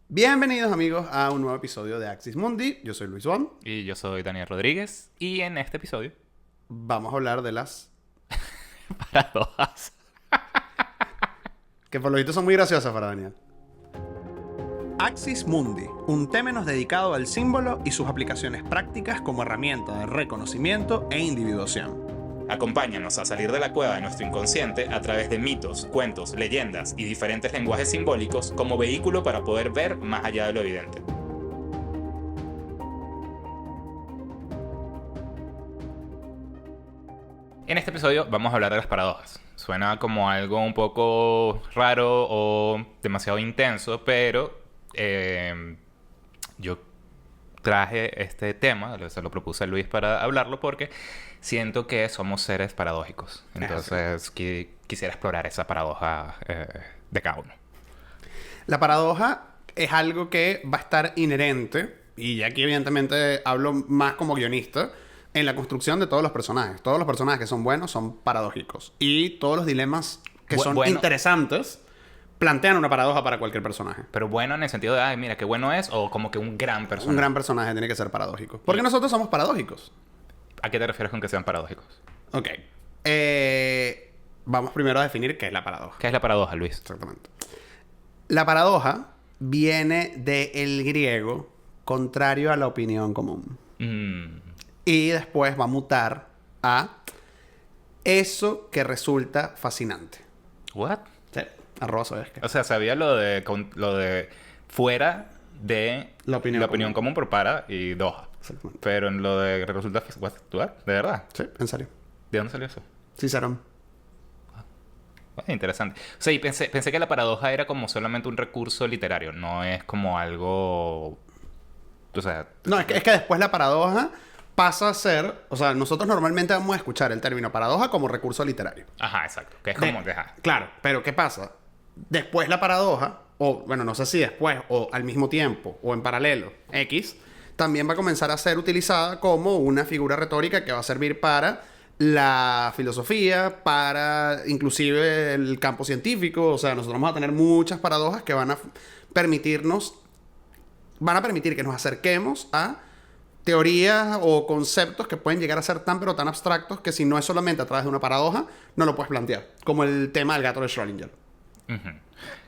Bienvenidos amigos a un nuevo episodio de Axis Mundi. Yo soy Luis Juan. Y yo soy Daniel Rodríguez. Y en este episodio, Vamos a hablar de las paradojas. que por lo visto son muy graciosas para Daniel. Axis Mundi, un temenos dedicado al símbolo y sus aplicaciones prácticas como herramienta de reconocimiento e individuación. Acompáñanos a salir de la cueva de nuestro inconsciente a través de mitos, cuentos, leyendas y diferentes lenguajes simbólicos como vehículo para poder ver más allá de lo evidente. En este episodio vamos a hablar de las paradojas. Suena como algo un poco raro o demasiado intenso, pero yo traje este tema, se lo propuse a Luis para hablarlo porque siento que somos seres paradójicos. Entonces quisiera explorar esa paradoja de cada uno. La paradoja es algo que va a estar inherente, y aquí evidentemente hablo más como guionista, en la construcción de todos los personajes. Todos los personajes que son buenos son paradójicos. Y todos los dilemas que son interesantes plantean una paradoja para cualquier personaje. Pero bueno en el sentido de, ay, mira, qué bueno es, o como que un gran personaje. Un gran personaje tiene que ser paradójico. Porque nosotros somos paradójicos. ¿A qué te refieres con que sean paradójicos? Ok. Vamos primero a definir qué es la paradoja. ¿Qué es la paradoja, Luis? Exactamente. La paradoja viene del griego contrario a la opinión común. Y después va a mutar a eso que resulta fascinante. ¿What? Sí. Arroba Soesca. O sea, sabía lo de fuera de La opinión común por para y doha. Exactamente. Pero en lo de resulta... ¿What? ¿De verdad? Sí, en serio. ¿De dónde salió eso? Cicerón. Interesante. O sea, y pensé que la paradoja era como solamente un recurso literario. No es como algo... O sea... No, es que después la paradoja pasa a ser... O sea, nosotros normalmente vamos a escuchar el término paradoja como recurso literario. Ajá, exacto. Que es como... Claro, pero ¿qué pasa? Después la paradoja, o bueno, no sé si después, o al mismo tiempo, o en paralelo, X, también va a comenzar a ser utilizada como una figura retórica que va a servir para la filosofía, para inclusive el campo científico. O sea, nosotros vamos a tener muchas paradojas que van a permitir que nos acerquemos a teorías o conceptos que pueden llegar a ser tan pero tan abstractos que si no es solamente a través de una paradoja, no lo puedes plantear. Como el tema del gato de Schrödinger.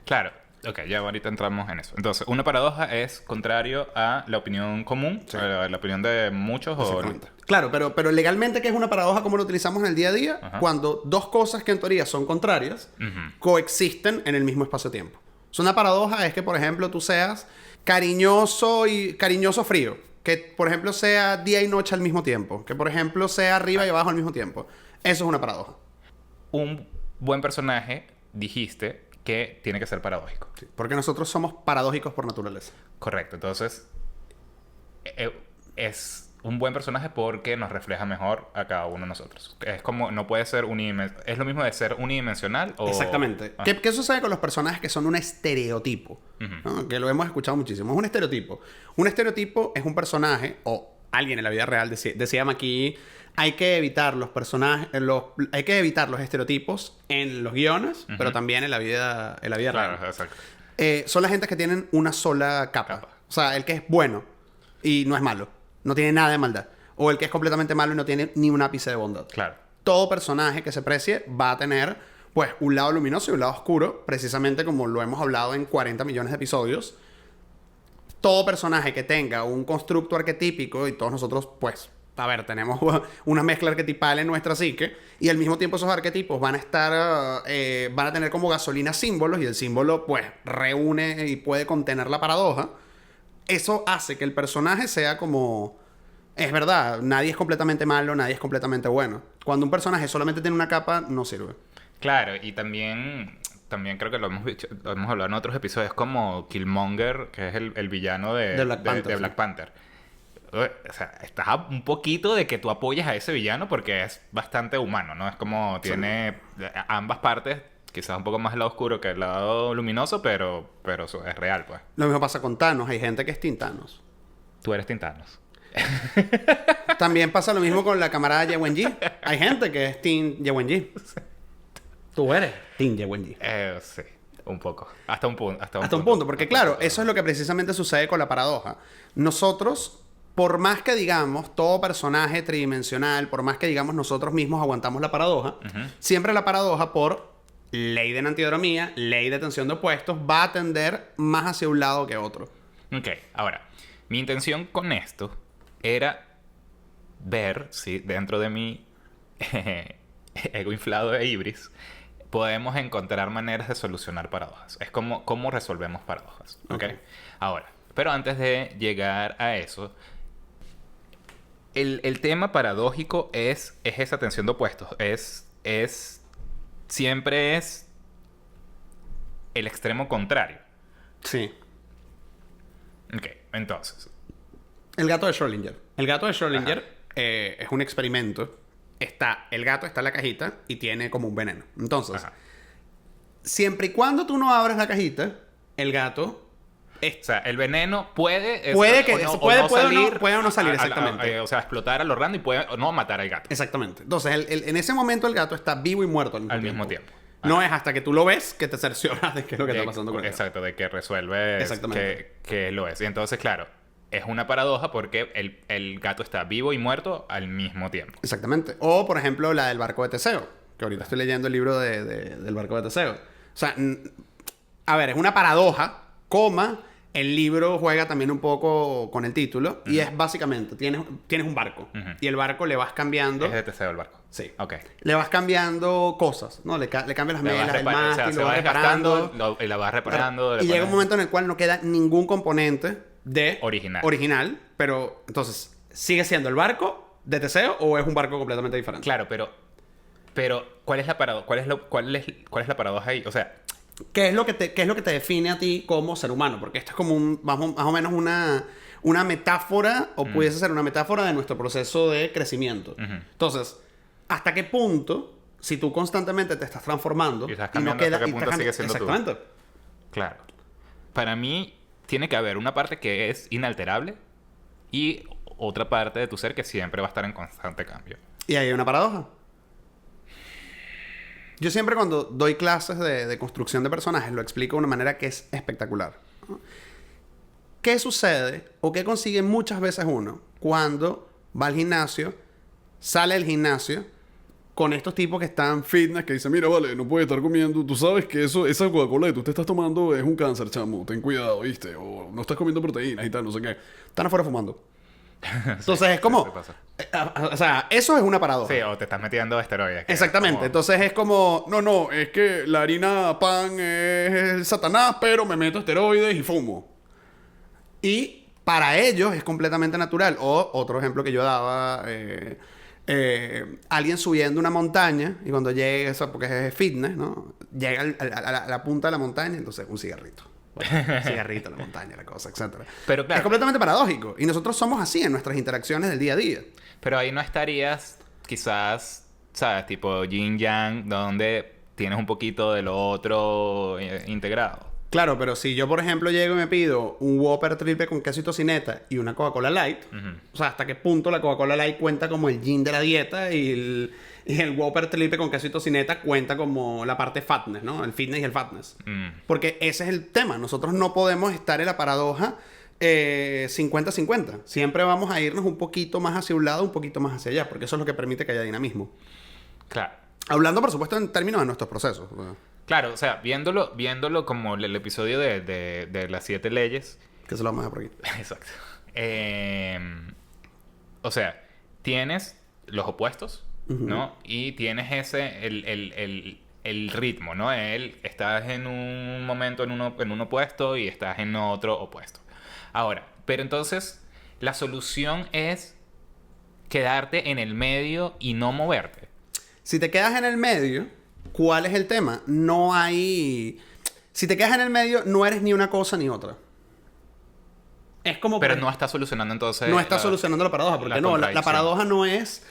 Claro. Ok, ya ahorita entramos en eso. Entonces, una paradoja es contrario a la opinión común, Sí. a la opinión de muchos o... Claro, pero legalmente, ¿qué es una paradoja como lo utilizamos en el día a día? Ajá. Cuando dos cosas que en teoría son contrarias coexisten en el mismo espacio-tiempo. O sea, una paradoja es que, por ejemplo, tú seas cariñoso frío. Que, por ejemplo, sea día y noche al mismo tiempo. Que, por ejemplo, sea arriba y abajo al mismo tiempo. Eso es una paradoja. Un buen personaje, dijiste, que tiene que ser paradójico. Sí, porque nosotros somos paradójicos por naturaleza. Correcto. Entonces, es un buen personaje porque nos refleja mejor a cada uno de nosotros. Es como, no puede ser unidimensional. ¿Es lo mismo de ser unidimensional o...? Exactamente. ¿Qué sucede con los personajes que son un estereotipo? ¿No? Que lo hemos escuchado muchísimo. Es un estereotipo. Un estereotipo es un personaje, o alguien en la vida real, decía aquí, hay que evitar los personajes, hay que evitar los estereotipos en los guiones, pero también en la vida real. Claro, exacto. Son las gentes que tienen una sola capa. O sea, el que es bueno y no es malo. No tiene nada de maldad. O el que es completamente malo y no tiene ni un ápice de bondad. Claro. Todo personaje que se precie va a tener, pues, un lado luminoso y un lado oscuro. Precisamente como lo hemos hablado en 40 millones de episodios. Todo personaje que tenga un constructo arquetípico, y todos nosotros, pues, a ver, tenemos una mezcla arquetipal en nuestra psique, y al mismo tiempo esos arquetipos van a estar, van a tener como gasolina símbolos, y el símbolo, pues, reúne y puede contener la paradoja. Eso hace que el personaje sea como... Es verdad, nadie es completamente malo, nadie es completamente bueno. Cuando un personaje solamente tiene una capa, no sirve. Claro, y también creo que lo hemos hablado en otros episodios, como Killmonger, que es el villano de Black Panther. O sea, estás a un poquito de que tú apoyas a ese villano porque es bastante humano, ¿no? Es como tiene ambas partes, quizás un poco más el lado oscuro que el lado luminoso, pero eso es real, pues. Lo mismo pasa con Thanos. Hay gente que es Team Thanos. Tú eres Tintanos. También pasa lo mismo con la camarada Ye Wenji. Hay gente que es Team Ye Wenji. Tú eres Team Ye Wenji. Sí. Un poco. Hasta un punto. Hasta un punto. Porque claro, eso es lo que precisamente sucede con la paradoja. Nosotros, por más que digamos todo personaje tridimensional, por más que digamos nosotros mismos aguantamos la paradoja, siempre la paradoja por ley de enantiodromía, ley de tensión de opuestos, va a tender más hacia un lado que otro. Ok, ahora, mi intención con esto era ver si dentro de mi ego inflado de ibris podemos encontrar maneras de solucionar paradojas. Es como cómo resolvemos paradojas. ¿Ok? Ahora, pero antes de llegar a eso, el tema paradójico es esa tensión de opuestos. Siempre es el extremo contrario. Sí. Ok, entonces. El gato de Schrödinger. El gato de Schrödinger es un experimento. El gato está en la cajita y tiene como un veneno. Entonces, siempre y cuando tú no abras la cajita, el gato... O sea, el veneno puede o no salir, exactamente. O sea, explotar a lo random y puede o no matar al gato. Exactamente. Entonces, en ese momento el gato está vivo y muerto al mismo tiempo. No es hasta que tú lo ves que te cercioras de qué es lo que está pasando con él. Exacto, de que resuelve que lo es. Y entonces, claro, es una paradoja porque el gato está vivo y muerto al mismo tiempo. Exactamente. O, por ejemplo, la del barco de Teseo, que ahorita estoy leyendo el libro del barco de Teseo. O sea, a ver, es una paradoja, el libro juega también un poco con el título. Y es básicamente, tienes un barco. Y el barco le vas cambiando... Es de Teseo el barco. Sí. Ok. Le vas cambiando cosas, ¿no? Le cambias las medidas del mástil, lo vas reparando. Y la vas reparando. Y llega un momento en el cual no queda ningún componente original. Pero, entonces, ¿sigue siendo el barco de Teseo o es un barco completamente diferente? Claro, pero ¿cuál es la paradoja? ¿Cuál es la paradoja ahí? O sea... ¿Qué es lo que te define a ti como ser humano? Porque esto es como más o menos una metáfora, o pudiese ser una metáfora de nuestro proceso de crecimiento. Entonces, ¿hasta qué punto, si tú constantemente te estás transformando y no queda... ¿Hasta qué punto sigue siendo exactamente tú? Claro. Para mí, tiene que haber una parte que es inalterable y otra parte de tu ser que siempre va a estar en constante cambio. Y ahí hay una paradoja. Yo siempre cuando doy clases de construcción de personajes lo explico de una manera que es espectacular. ¿Qué sucede o qué consigue muchas veces uno cuando va al gimnasio, sale del gimnasio con estos tipos que están fitness, que dicen, mira, vale, no puedes estar comiendo, tú sabes que esa Coca-Cola que tú te estás tomando es un cáncer, chamo, ten cuidado, ¿viste? O no estás comiendo proteínas y tal, no sé qué. Están afuera fumando. Entonces es como... o sea, eso es una paradoja. Sí, o te estás metiendo esteroides. Exactamente. Como... Entonces es como... No, es que la harina pan es el Satanás, pero me meto esteroides y fumo. Y para ellos es completamente natural. O otro ejemplo que yo daba... alguien subiendo una montaña y cuando llega, eso porque es fitness, ¿no? Llega a la punta de la montaña, entonces un cigarrito. Cigarrito, la montaña, la cosa, etcétera. Pero claro, es completamente paradójico. Y nosotros somos así en nuestras interacciones del día a día. Pero ahí no estarías, quizás, ¿sabes? Tipo yin-yang, donde tienes un poquito de lo otro integrado. Claro, pero si yo, por ejemplo, llego y me pido un Whopper triple con queso y tocineta y una Coca-Cola Light, o sea, ¿hasta qué punto la Coca-Cola Light cuenta como el yin de la dieta y el Whopper triple con queso y tocineta cuenta como la parte fatness, ¿no? El fitness y el fatness. Porque ese es el tema. Nosotros no podemos estar en la paradoja 50-50. Siempre vamos a irnos un poquito más hacia un lado, un poquito más hacia allá, porque eso es lo que permite que haya dinamismo. Claro. Hablando, por supuesto, en términos de nuestros procesos. Claro, o sea, viéndolo como el episodio de las 7 leyes. Que se lo vamos a dejar por aquí. Exacto. O sea, tienes los opuestos, ¿no? Y tienes el ritmo, ¿no? Estás en un momento en un opuesto y estás en otro opuesto. Ahora, pero entonces, la solución es quedarte en el medio y no moverte. Si te quedas en el medio, ¿cuál es el tema? No hay... Si te quedas en el medio, no eres ni una cosa ni otra. Es como... Pero no está solucionando entonces... No está solucionando la paradoja. Porque no, la paradoja no es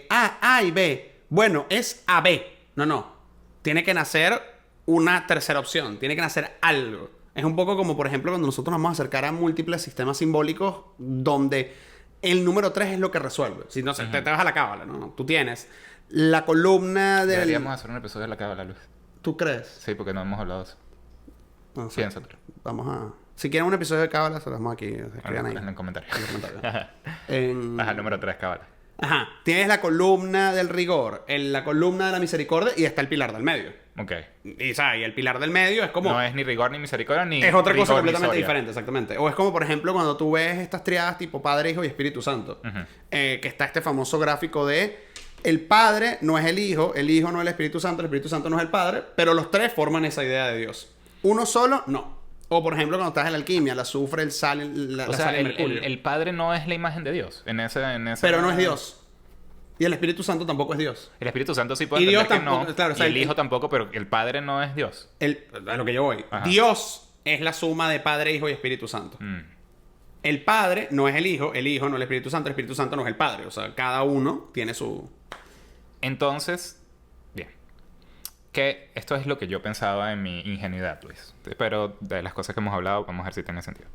A y B. Bueno, es AB. No. Tiene que nacer una tercera opción. Tiene que nacer algo. Es un poco como, por ejemplo, cuando nosotros nos vamos a acercar a múltiples sistemas simbólicos donde el número 3 es lo que resuelve. Si no, te vas a la cábala, ¿no? Tú tienes la columna del... Deberíamos hacer un episodio de la cábala, Luis. ¿Tú crees? Sí, porque no hemos hablado de eso. No sé. Piénsalo. Vamos a... Si quieren un episodio de Cábala, se lo dejamos aquí. Escriban ahí. En el comentario. En los comentarios. Ajá, número 3, Cábala. Ajá. Tienes la columna del rigor, la columna de la misericordia y está el pilar del medio. Ok. Y, ¿sabes? Y el pilar del medio es como... No es ni rigor ni misericordia ni... Es otra cosa rigor, completamente diferente, exactamente. O es como, por ejemplo, cuando tú ves estas triadas tipo Padre, Hijo y Espíritu Santo. Que está este famoso gráfico de... El Padre no es el Hijo no es el Espíritu Santo no es el Padre, pero los tres forman esa idea de Dios. Uno solo, no. O por ejemplo, cuando estás en la alquimia, el azufre, el sal, la sal y el mercurio. El Padre no es la imagen de Dios en ese... Pero no es Dios. Y el Espíritu Santo tampoco es Dios. El Espíritu Santo sí puede y Dios entender que tampoco, no. claro, o sea, y el Hijo tampoco, pero el Padre no es Dios. A lo que yo voy. Ajá. Dios es la suma de Padre, Hijo y Espíritu Santo. El Padre no es el Hijo no es el Espíritu Santo no es el Padre. O sea, cada uno tiene su... Entonces, bien. Que esto es lo que yo pensaba en mi ingenuidad, Luis. Pero de las cosas que hemos hablado, vamos a ver si tiene sentido.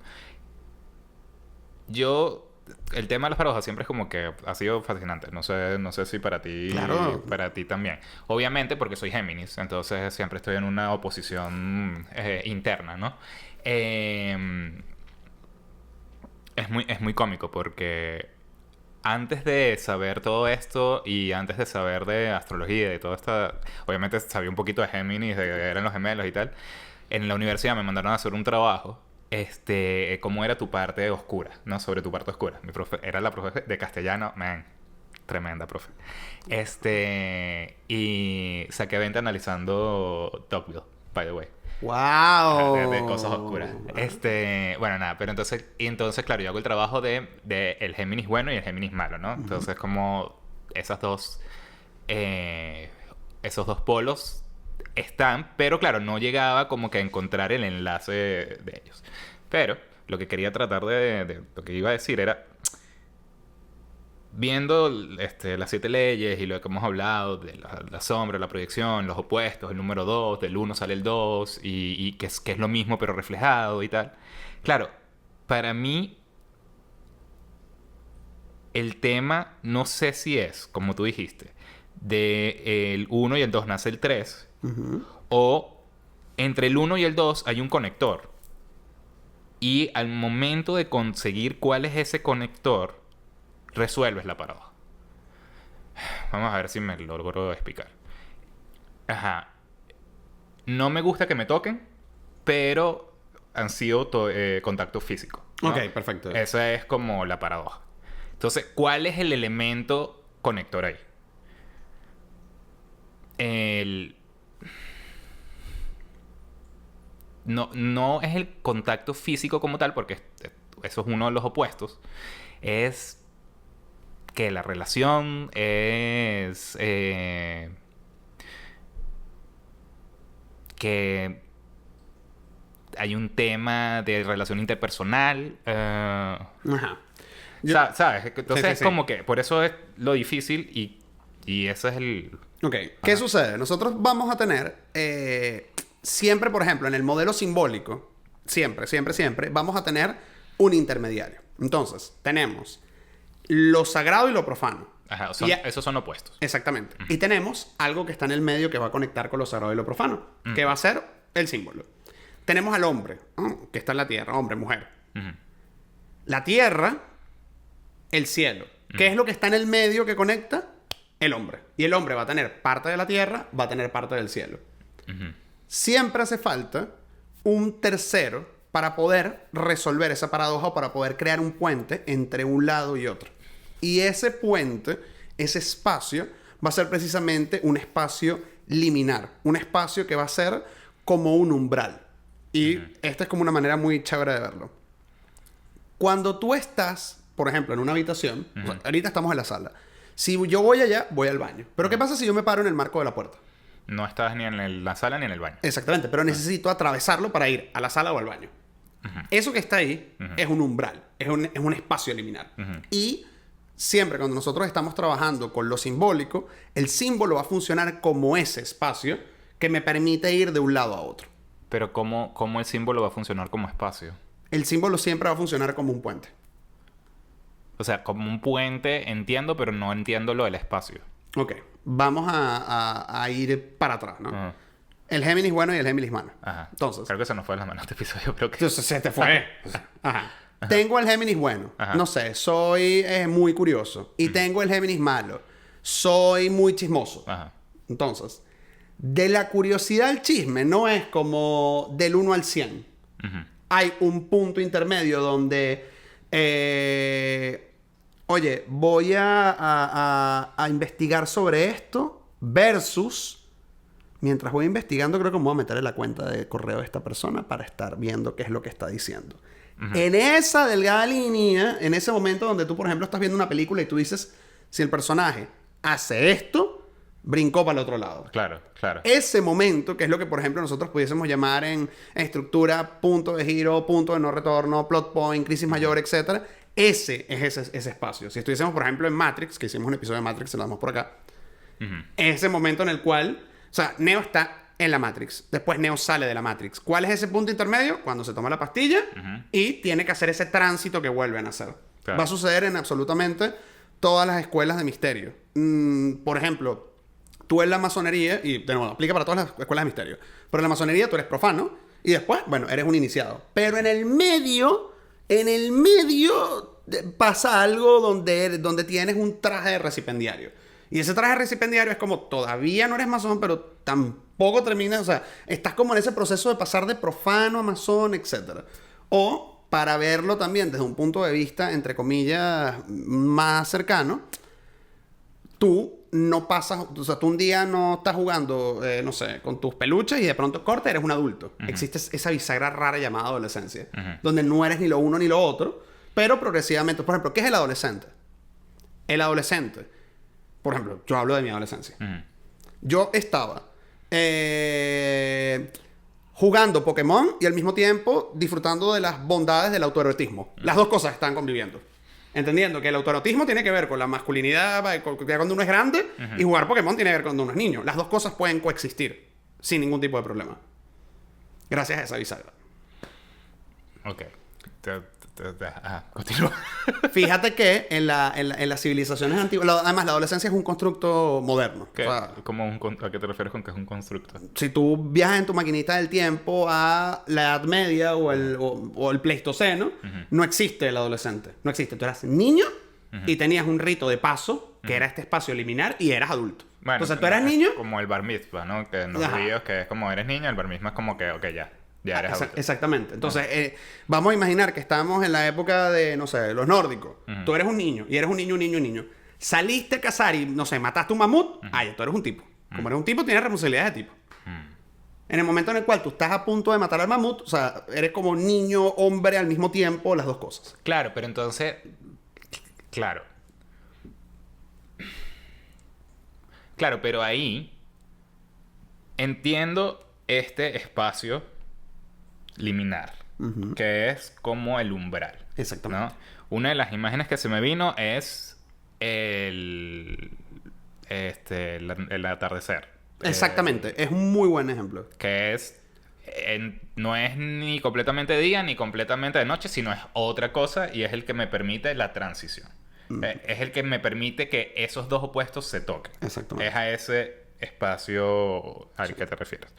El tema de las paradojas siempre es como que ha sido fascinante. No sé si para ti... Claro. Para ti también. Obviamente porque soy Géminis. Entonces siempre estoy en una oposición interna, ¿no? Es muy cómico porque... Antes de saber todo esto y antes de saber de astrología y de todo esto... Obviamente sabía un poquito de Géminis, de que eran los gemelos y tal. En la universidad me mandaron a hacer un trabajo... cómo era tu parte oscura, ¿no? Sobre tu parte oscura. Mi profe era la profe de castellano, man, tremenda profe. Y saqué 20 analizando Tocqueville, by the way. ¡Wow! De cosas oscuras. Bueno, nada, pero entonces, claro, yo hago el trabajo de el Géminis bueno y el Géminis malo, ¿no? Entonces, como esos dos polos están, pero claro, no llegaba como que a encontrar el enlace de ellos. Pero lo que quería tratar de lo que iba a decir era, viendo las 7 leyes y lo que hemos hablado de la sombra, la proyección, los opuestos, el número 2, del 1 sale el 2 y que es lo mismo pero reflejado y tal. Claro, para mí el tema no sé si es, como tú dijiste, de el 1 y el 2 nace el 3 o entre el 1 y el 2 hay un conector y al momento de conseguir cuál es ese conector resuelves la paradoja. Vamos a ver si me lo logro explicar. Ajá. No me gusta que me toquen, pero han sido contacto físico, ¿no? Ok, perfecto. Esa es como la paradoja. Entonces, ¿cuál es el elemento conector ahí? No es el contacto físico como tal, porque eso es uno de los opuestos. Es que la relación es... que hay un tema de relación interpersonal. Ajá. ¿Sabes? Entonces sí. es como que... Por eso es lo difícil y ese es el... Ok. ¿Qué sucede? Nosotros vamos a tener... siempre, por ejemplo, en el modelo simbólico... Siempre, vamos a tener un intermediario. Entonces, tenemos lo sagrado y lo profano. Ajá, esos son opuestos. Exactamente. Y tenemos algo que está en el medio que va a conectar con lo sagrado y lo profano. Que va a ser el símbolo. Tenemos al hombre, que está en la tierra. Hombre, mujer. La tierra, el cielo. ¿Qué es lo que está en el medio que conecta? El hombre. Y el hombre va a tener parte de la tierra, va a tener parte del cielo. Siempre hace falta un tercero para poder resolver esa paradoja o para poder crear un puente entre un lado y otro. Y ese puente, ese espacio, va a ser precisamente un espacio liminar. Un espacio que va a ser como un umbral. Y esta es como una manera muy chévere de verlo. Cuando tú estás, por ejemplo, en una habitación, o sea, ahorita estamos en la sala. Si yo voy allá, voy al baño. Pero ¿qué pasa si yo me paro en el marco de la puerta? No estás ni en la sala ni en el baño. Exactamente, pero necesito atravesarlo para ir a la sala o al baño. Eso que está ahí es un umbral, es un espacio liminar. Y siempre cuando nosotros estamos trabajando con lo simbólico, el símbolo va a funcionar como ese espacio que me permite ir de un lado a otro. Pero ¿cómo el símbolo va a funcionar como espacio? El símbolo siempre va a funcionar como un puente. O sea, como un puente entiendo, pero no entiendo lo del espacio. Ok, vamos a ir para atrás, ¿no? el Géminis bueno y el Géminis malo. Ajá. Entonces. Creo que eso no fue en las manos de episodio, pero que... Entonces se te fue. Ajá. Tengo el Géminis bueno. Ajá. No sé, soy muy curioso. Y tengo el Géminis malo. Soy muy chismoso. Ajá. Entonces, de la curiosidad al chisme no es como del 1 al 100. Hay un punto intermedio donde... oye, voy a investigar sobre esto versus... Mientras voy investigando, creo que me voy a meter en la cuenta de correo de esta persona para estar viendo qué es lo que está diciendo. En esa delgada línea, en ese momento donde tú, por ejemplo, estás viendo una película y tú dices, si el personaje hace esto, brincó para el otro lado. Claro, claro. Ese momento, que es lo que, por ejemplo, nosotros pudiésemos llamar en estructura, punto de giro, punto de no retorno, plot point, crisis mayor, etc. Ese es ese espacio. Si estuviésemos, por ejemplo, en Matrix, que hicimos un episodio de Matrix, se lo damos por acá, ese momento en el cual... O sea, Neo está en la Matrix. Después Neo sale de la Matrix. ¿Cuál es ese punto intermedio? Cuando se toma la pastilla y tiene que hacer ese tránsito que vuelven a hacer. Claro. Va a suceder en absolutamente todas las escuelas de misterio. Por ejemplo, tú en la masonería, y de nuevo, aplica para todas las escuelas de misterio, pero en la masonería tú eres profano y después, bueno, eres un iniciado. Pero en el medio pasa algo donde tienes un traje de recipendiario. Y ese traje recipendiario es como, todavía no eres masón, pero tampoco terminas, o sea, estás como en ese proceso de pasar de profano a masón, etc. O, para verlo también desde un punto de vista, entre comillas, más cercano, tú no pasas, o sea, tú un día no estás jugando, no sé, con tus peluches y de pronto corta, eres un adulto. Existe esa bisagra rara llamada adolescencia, donde no eres ni lo uno ni lo otro, pero progresivamente, por ejemplo, ¿qué es el adolescente? El adolescente... Por ejemplo, yo hablo de mi adolescencia. Yo estaba jugando Pokémon y al mismo tiempo disfrutando de las bondades del autoerotismo. Las dos cosas están conviviendo. Entendiendo que el autoerotismo tiene que ver con la masculinidad, cuando uno es grande, y jugar Pokémon tiene que ver cuando uno es niño. Las dos cosas pueden coexistir sin ningún tipo de problema. Gracias a esa bisagra. Ok. Continúa. Fíjate que en las civilizaciones antiguas... Además, la adolescencia es un constructo moderno. ¿Qué? O sea, ¿A qué te refieres con que es un constructo? Si tú viajas en tu maquinita del tiempo a la Edad Media o el Pleistoceno, no existe el adolescente. No existe. Tú eras niño y tenías un rito de paso, que era este espacio liminar, y eras adulto. Bueno, entonces tú eras niño... Como el bar mitzvah, ¿no? Que en los ríos, que es como eres niño, el bar mitzvah es como que, ok, ya eres adulto. Exactamente. Entonces, vamos a imaginar que estamos en la época de, no sé, los nórdicos. Tú eres un niño, y eres un niño. Saliste a cazar y, no sé, mataste un mamut. Ya tú eres un tipo. Como eres un tipo, tienes responsabilidades de tipo. En el momento en el cual tú estás a punto de matar al mamut, o sea, eres como niño, hombre al mismo tiempo, las dos cosas. Claro, pero entonces... Claro, pero ahí entiendo este espacio liminar, que es como el umbral. Exactamente. ¿No? Una de las imágenes que se me vino es el atardecer. Exactamente. Es un muy buen ejemplo. Que es... no es ni completamente de día ni completamente de noche, sino es otra cosa y es el que me permite la transición. Es el que me permite que esos dos opuestos se toquen. Exactamente. Es a ese espacio al que te refieres.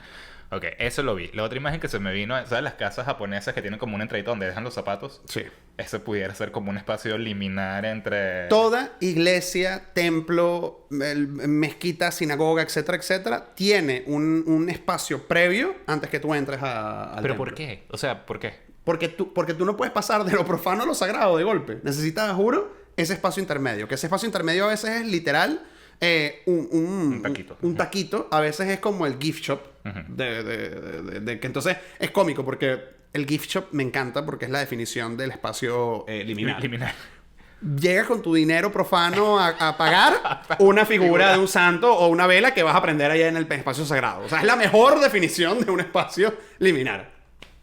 Ok, eso lo vi. La otra imagen que se me vino, ¿sabes? Las casas japonesas que tienen como una entradita donde dejan los zapatos. Sí. Ese pudiera ser como un espacio liminar entre... Toda iglesia, templo, mezquita, sinagoga, etcétera, etcétera, tiene un espacio previo antes que tú entres al ¿Pero templo. por qué? O sea, ¿por qué? Porque tú no puedes pasar de lo profano a lo sagrado de golpe. Necesitas, juro, ese espacio intermedio. Que ese espacio intermedio a veces es literal un taquito. Un taquito. A veces es como el gift shop. Que entonces es cómico porque el gift shop me encanta porque es la definición del espacio liminar. Llegas con tu dinero profano a pagar una figura de un santo o una vela que vas a prender allá en el espacio sagrado. O sea, es la mejor definición de un espacio liminar.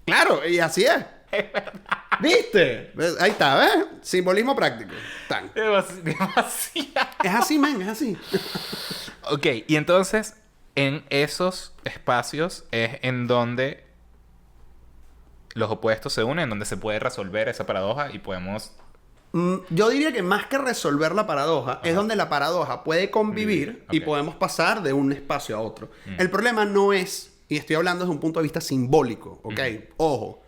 Claro, y así es. Es verdad. ¿Viste? Ahí está, ¿ves? Simbolismo práctico. Tan. Demasiado. Es así, man, es así. Ok, y entonces, en esos espacios es en donde los opuestos se unen, en donde se puede resolver esa paradoja y podemos... Yo diría que más que resolver la paradoja, es donde la paradoja puede convivir y podemos pasar de un espacio a otro. El problema no es Y estoy hablando desde un punto de vista simbólico, ¿ok? Ojo.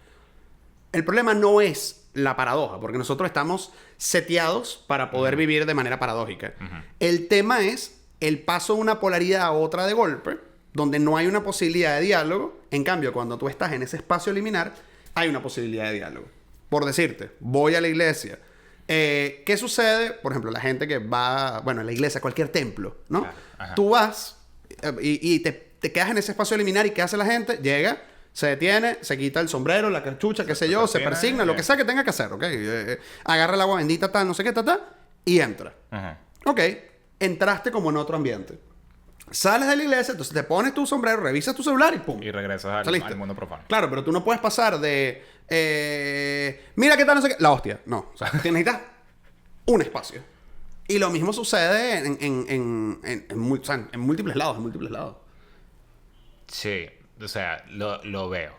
El problema no es la paradoja, porque nosotros estamos seteados para poder vivir de manera paradójica. El tema es el paso de una polaridad a otra de golpe, donde no hay una posibilidad de diálogo. En cambio, cuando tú estás en ese espacio liminar, hay una posibilidad de diálogo. Por decirte, voy a la iglesia. ¿Qué sucede? Por ejemplo, la gente que va, bueno, a la iglesia, a cualquier templo, ¿no? Tú vas y te quedas en ese espacio liminar, y ¿qué hace la gente? Llega, se detiene, se quita el sombrero, la cachucha, qué sé yo, se persigna, lo que sea que tenga que hacer, ¿ok? Agarra el agua bendita, tal, no sé qué, y entra. Ok, entraste como en otro ambiente. Sales de la iglesia, entonces te pones tu sombrero, revisas tu celular y ¡pum! Y regresas al mundo profano. Claro, pero tú no puedes pasar de... mira qué tal, no sé qué... La hostia. No. O sea, necesitas un espacio. Y lo mismo sucede en múltiples lados, Sí. O sea, lo veo.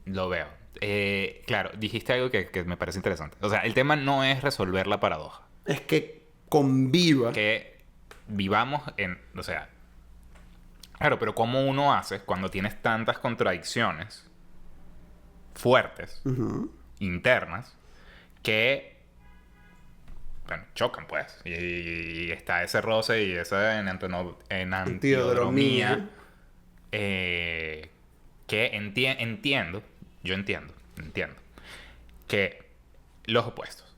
Lo veo. Claro, dijiste algo que me parece interesante. O sea, el tema no es resolver la paradoja. Es que conviva. Que vivamos en... O sea... Claro, pero ¿cómo uno hace cuando tienes tantas contradicciones fuertes, internas, que, bueno, chocan, pues? Y está ese roce y esa antidromía que entiendo que los opuestos.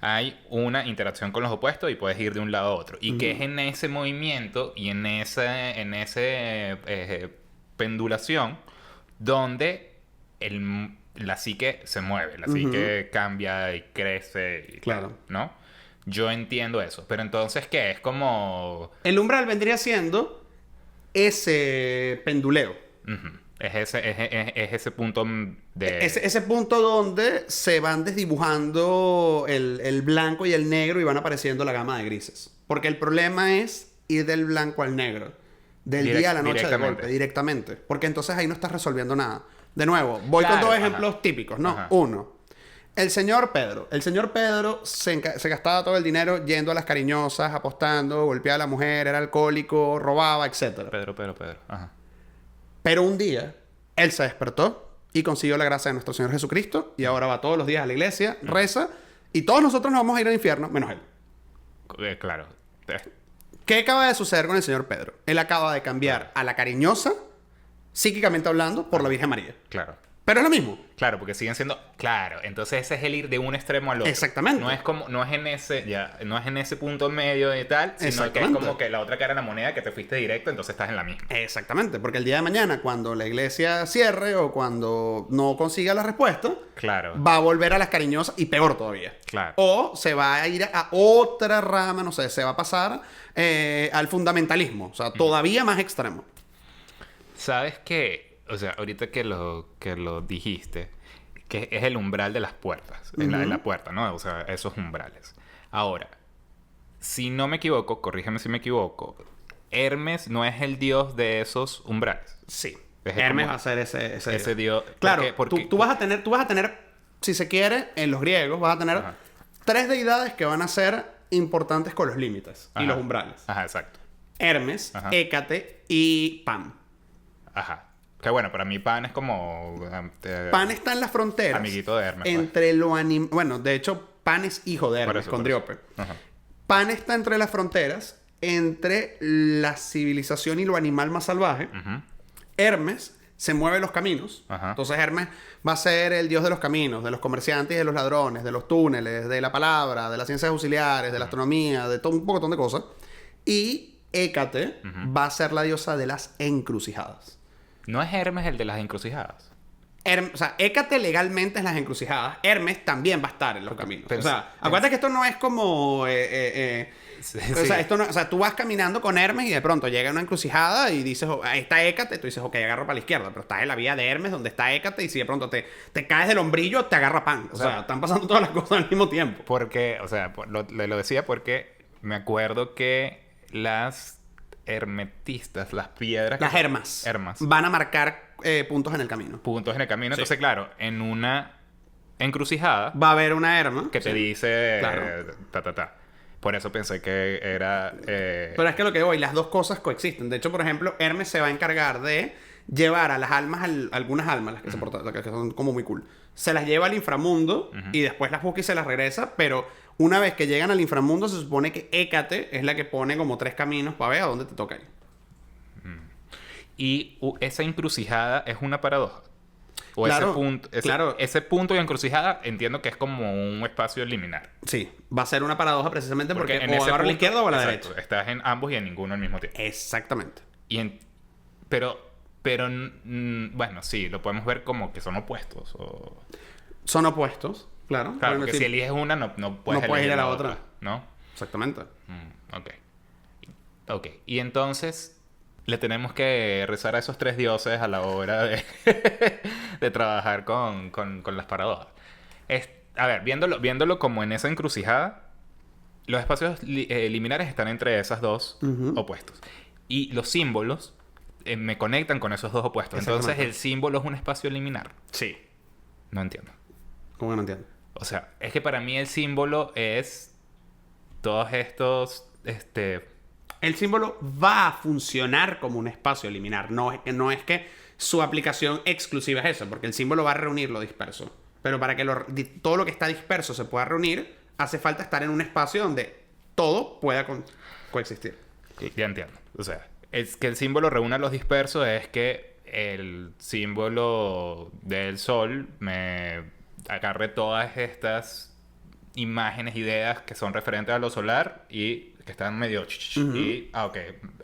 Hay una interacción con los opuestos y puedes ir de un lado a otro. Y que es en ese movimiento y en ese pendulación donde la psique se mueve. La psique cambia y crece. Y claro. Tal, ¿no? Yo entiendo eso. Pero entonces, ¿qué? Es como... El umbral vendría siendo ese penduleo. Es ese punto de... Ese punto donde se van desdibujando el blanco y el negro y van apareciendo la gama de grises. Porque el problema es ir del blanco al negro. Del día a la noche de golpe, directamente. Porque entonces ahí no estás resolviendo nada. De nuevo, voy con dos ejemplos típicos, ¿no? Uno. El señor Pedro. El señor Pedro se gastaba todo el dinero yendo a las cariñosas, apostando, golpeaba a la mujer, era alcohólico, robaba, etc. Pedro. Pero un día, él se despertó y consiguió la gracia de nuestro Señor Jesucristo y ahora va todos los días a la iglesia, reza, y todos nosotros nos vamos a ir al infierno, menos él. Claro. ¿Qué acaba de suceder con el señor Pedro? Él acaba de cambiar a la cariñosa, psíquicamente hablando, por la Virgen María. Claro. Pero es lo mismo. Claro, porque siguen siendo... Claro, entonces ese es el ir de un extremo al otro. Exactamente. No es en ese punto medio de tal, sino que es como que la otra cara de la moneda que te fuiste directo, entonces estás en la misma. Exactamente, porque el día de mañana, cuando la iglesia cierre o cuando no consiga la respuesta, claro, va a volver a las cariñosas y peor todavía. Claro. O se va a ir a otra rama, no sé, se va a pasar al fundamentalismo, o sea, todavía más extremo. ¿Sabes qué? O sea, ahorita que lo dijiste, que es el umbral de las puertas. En la puerta, ¿no? O sea, esos umbrales. Ahora, si no me equivoco, corrígeme si me equivoco, Hermes no es el dios de esos umbrales. Sí. Hermes va a ser ese dios. Claro, porque tú vas a tener, si se quiere, en los griegos, vas a tener tres deidades que van a ser importantes con los límites y los umbrales. Ajá, exacto. Hermes, Hécate y Pan. Ajá. Que bueno, para mí Pan es como... Pan está en las fronteras. Amiguito de Hermes. Entre lo animal... Bueno, de hecho, Pan es hijo de Hermes, con Driope. Pan está entre las fronteras, entre la civilización y lo animal más salvaje. Hermes se mueve los caminos. Entonces Hermes va a ser el dios de los caminos, de los comerciantes y de los ladrones, de los túneles, de la palabra, de las ciencias auxiliares, de la astronomía, de todo un montón de cosas. Y Hécate va a ser la diosa de las encrucijadas. ¿No es Hermes el de las encrucijadas? O sea, Hécate legalmente es las encrucijadas. Hermes también va a estar en los caminos. O sea, acuérdate que esto no es como... Sí. O sea, esto no, o sea, tú vas caminando con Hermes y de pronto llega una encrucijada y dices, ahí está Hécate. Tú dices, ok, agarro para la izquierda. Pero estás en la vía de Hermes donde está Hécate y si de pronto te caes del hombrillo, te agarra Pan. O sea, están pasando todas las cosas al mismo tiempo. Porque, o sea, lo decía porque me acuerdo que las hermetistas, las piedras... Las hermas. Van a marcar puntos en el camino. Puntos en el camino. Sí. Entonces, claro, en una encrucijada... Va a haber una herma. Que te dice... Claro. Por eso pensé que era... Pero es que lo que voy, las dos cosas coexisten. De hecho, por ejemplo, Hermes se va a encargar de llevar a las almas, algunas almas, las que, las que son como muy cool, se las lleva al inframundo y después las busca y se las regresa, pero una vez que llegan al inframundo se supone que Hécate es la que pone como 3 caminos para ver a dónde te toca ir. Y esa encrucijada es una paradoja. O claro, ese punto de encrucijada entiendo que es como un espacio liminar. Sí, va a ser una paradoja precisamente porque o agarra a la izquierda o a la derecha. Estás en ambos y en ninguno al mismo tiempo. Exactamente. Pero bueno, sí, lo podemos ver como que son opuestos. Son opuestos, claro. Claro, porque si eliges una, no puedes ir a la otra. ¿No? Exactamente. Ok. Y entonces le tenemos que rezar a esos 3 dioses a la hora de, de trabajar con las paradojas. A ver, viéndolo como en esa encrucijada, los espacios liminares están entre esas dos opuestos. Y los símbolos me conectan con esos dos opuestos. Entonces, ¿el símbolo es un espacio liminar? Sí. No entiendo. ¿Cómo que no entiendo? O sea, es que para mí el símbolo es todos estos... El símbolo va a funcionar como un espacio liminar. No es que su aplicación exclusiva es eso, porque el símbolo va a reunir lo disperso. Pero para que todo lo que está disperso se pueda reunir, hace falta estar en un espacio donde todo pueda coexistir. Ya entiendo. O sea, es que el símbolo reúna los dispersos es que el símbolo del sol me agarre todas estas imágenes, ideas que son referentes a lo solar y que están medio... Y, ok,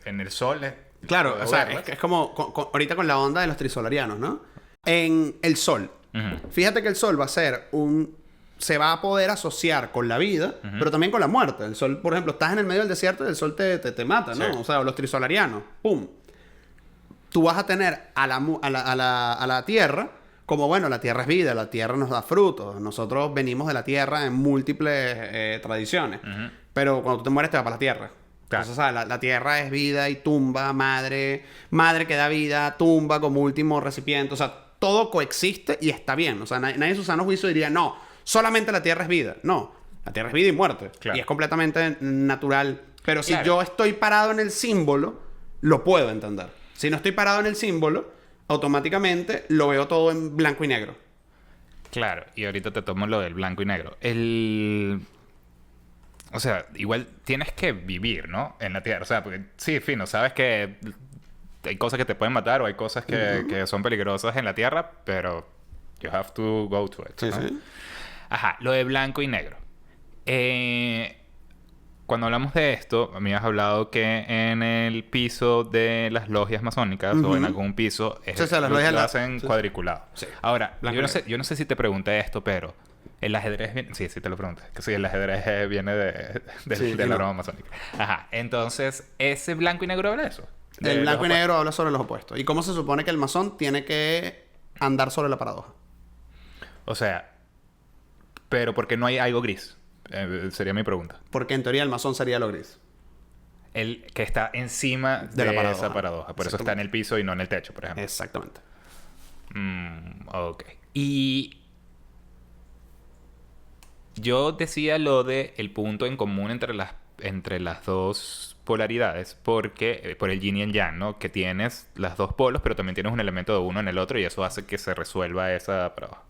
en el sol es... Claro, o sea, es como ahorita con la onda de los trisolarianos, ¿no? En el sol. Fíjate que el sol va a ser se va a poder asociar con la vida, pero también con la muerte. El sol, por ejemplo, estás en el medio del desierto y el sol te mata, ¿no? Sí. O sea, los trisolarianos. ¡Pum! Tú vas a tener a la tierra como, bueno, la tierra es vida, la tierra nos da frutos. Nosotros venimos de la tierra en múltiples tradiciones. Pero cuando tú te mueres te vas para la tierra. Claro. Entonces, ¿sabes? La tierra es vida y tumba, madre que da vida, tumba como último recipiente. O sea, todo coexiste y está bien. O sea, nadie en su sano juicio diría, no, solamente la tierra es vida. No, la tierra es vida y muerte. Claro. Y es completamente natural. Pero si yo estoy parado en el símbolo, lo puedo entender. Si no estoy parado en el símbolo, automáticamente lo veo todo en blanco y negro. Claro, y ahorita te tomo lo del blanco y negro. O sea, igual tienes que vivir, ¿no? En la tierra. O sea, porque sí, fino, sabes que hay cosas que te pueden matar o hay cosas que son peligrosas en la tierra, pero you have to go to it, ¿no? Sí. Ajá, lo de blanco y negro. Cuando hablamos de esto, a mí has hablado que en el piso de las logias masónicas o en algún piso lo hacen cuadriculado. Sí. Ahora, yo no sé si te pregunté esto, pero el ajedrez viene... Sí, te lo pregunté. Que sí, el ajedrez viene de la rama masónica. Ajá. Entonces, ¿ese blanco y negro habla de eso? El blanco y negro habla sobre los opuestos. ¿Y cómo se supone que el masón tiene que andar sobre la paradoja? O sea, pero ¿por qué no hay algo gris? Sería mi pregunta. Porque en teoría el masón sería lo gris. El que está encima de esa paradoja. Por eso está en el piso y no en el techo, por ejemplo. Exactamente. Ok. Y yo decía lo de el punto en común entre las dos polaridades, porque por el yin y el yang, ¿no? Que tienes las dos polos, pero también tienes un elemento de uno en el otro y eso hace que se resuelva esa paradoja.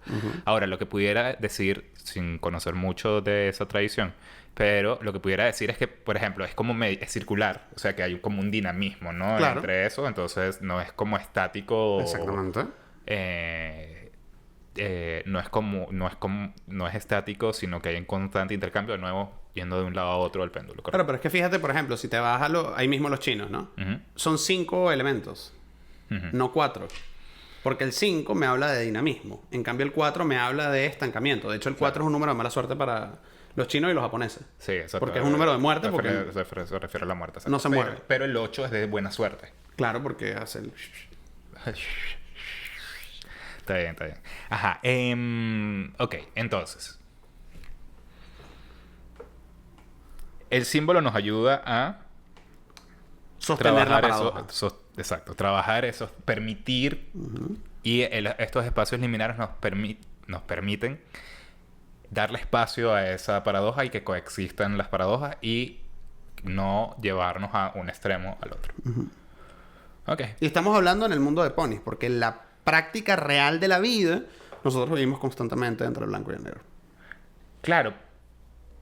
Ahora, lo que pudiera decir, sin conocer mucho de esa tradición, pero lo que pudiera decir es que, por ejemplo, es como es circular, o sea que hay como un dinamismo, ¿no? Claro. Entre eso, entonces no es como estático. Exactamente. No es estático, sino que hay un constante intercambio, de nuevo yendo de un lado a otro del péndulo. Claro, pero es que fíjate, por ejemplo, si te vas ahí mismo los chinos, ¿no? Son 5 elementos, no 4. Porque el 5 me habla de dinamismo. En cambio, el 4 me habla de estancamiento. De hecho, el 4 es un número de mala suerte para los chinos y los japoneses. Sí, exacto. Porque es un número de muerte. Se refiere a la muerte. No se muere. Pero el 8 es de buena suerte. Claro, porque hace el... Está bien. Ajá. Ok, entonces. El símbolo nos ayuda a sostener la paradoja. Exacto. Trabajar eso, permitir. Y estos espacios liminares nos permiten darle espacio a esa paradoja y que coexistan las paradojas y no llevarnos a un extremo al otro. Ok. Y estamos hablando en el mundo de ponis, porque en la práctica real de la vida, nosotros vivimos constantemente entre el blanco y el negro. Claro.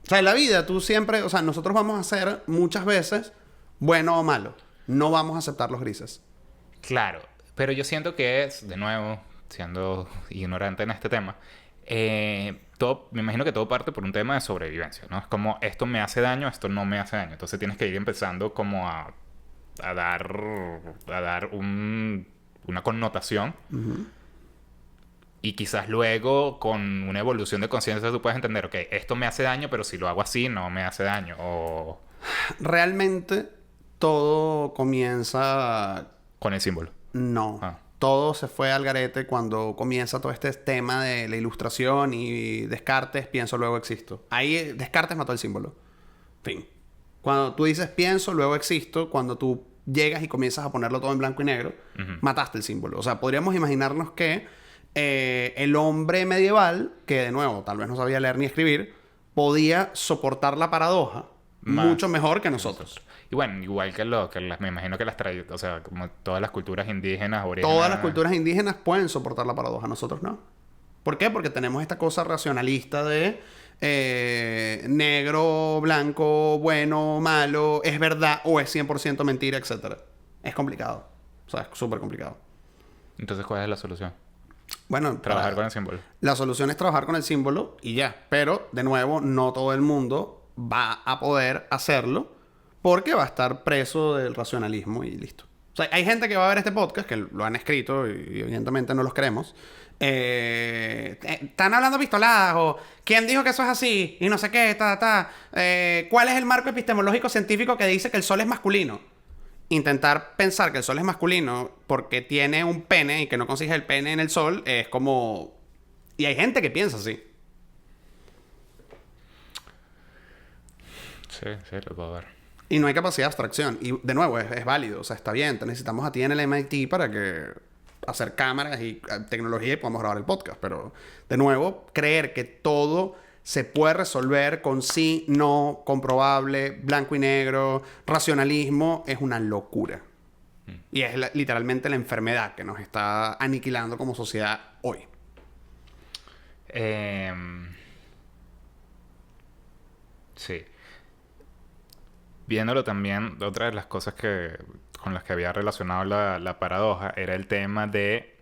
O sea, en la vida tú siempre... O sea, nosotros vamos a ser muchas veces bueno o malo. No vamos a aceptar los grises. Claro. Pero yo siento que es, de nuevo, siendo ignorante en este tema, me imagino que todo parte por un tema de sobrevivencia, ¿no? Es como, esto me hace daño, esto no me hace daño. Entonces tienes que ir empezando como a dar una connotación. Uh-huh. Y quizás luego, con una evolución de conciencia, tú puedes entender, ok, esto me hace daño, pero si lo hago así, no me hace daño. O... Realmente, todo comienza... Con el símbolo. No. Todo se fue al garete cuando comienza todo este tema de la ilustración y Descartes, pienso, luego existo. Ahí Descartes mató el símbolo. Fin. Cuando tú dices pienso, luego existo, cuando tú llegas y comienzas a ponerlo todo en blanco y negro, mataste el símbolo. O sea, podríamos imaginarnos que el hombre medieval, que de nuevo tal vez no sabía leer ni escribir, podía soportar la paradoja mucho mejor que nosotros. Y bueno, igual que me imagino que o sea, como todas las culturas indígenas, orígenes... Todas las culturas indígenas pueden soportar la paradoja, nosotros no. ¿Por qué? Porque tenemos esta cosa racionalista de negro, blanco, bueno, malo, es verdad o es 100% mentira, etc. Es complicado. O sea, es súper complicado. Entonces, ¿cuál es la solución? Bueno, trabajar con el símbolo. La solución es trabajar con el símbolo y ya. Pero, de nuevo, no todo el mundo va a poder hacerlo porque va a estar preso del racionalismo y listo. O sea, hay gente que va a ver este podcast, que lo han escrito y evidentemente no los creemos. Están hablando pistoladas o ¿quién dijo que eso es así? Y no sé qué, ¿cuál es el marco epistemológico científico que dice que el sol es masculino? Intentar pensar que el sol es masculino porque tiene un pene y que no consiste el pene en el sol es como... Y hay gente que piensa así. Sí, lo puedo ver. Y no hay capacidad de abstracción. Y de nuevo, es válido. O sea, está bien. Te necesitamos a ti en el MIT para que... hacer cámaras y tecnología y podamos grabar el podcast. Pero, de nuevo, creer que todo se puede resolver con sí, no, comprobable, blanco y negro, racionalismo, es una locura. Y es literalmente la enfermedad que nos está aniquilando como sociedad hoy. Sí. Viéndolo también, otra de las cosas con las que había relacionado la paradoja era el tema de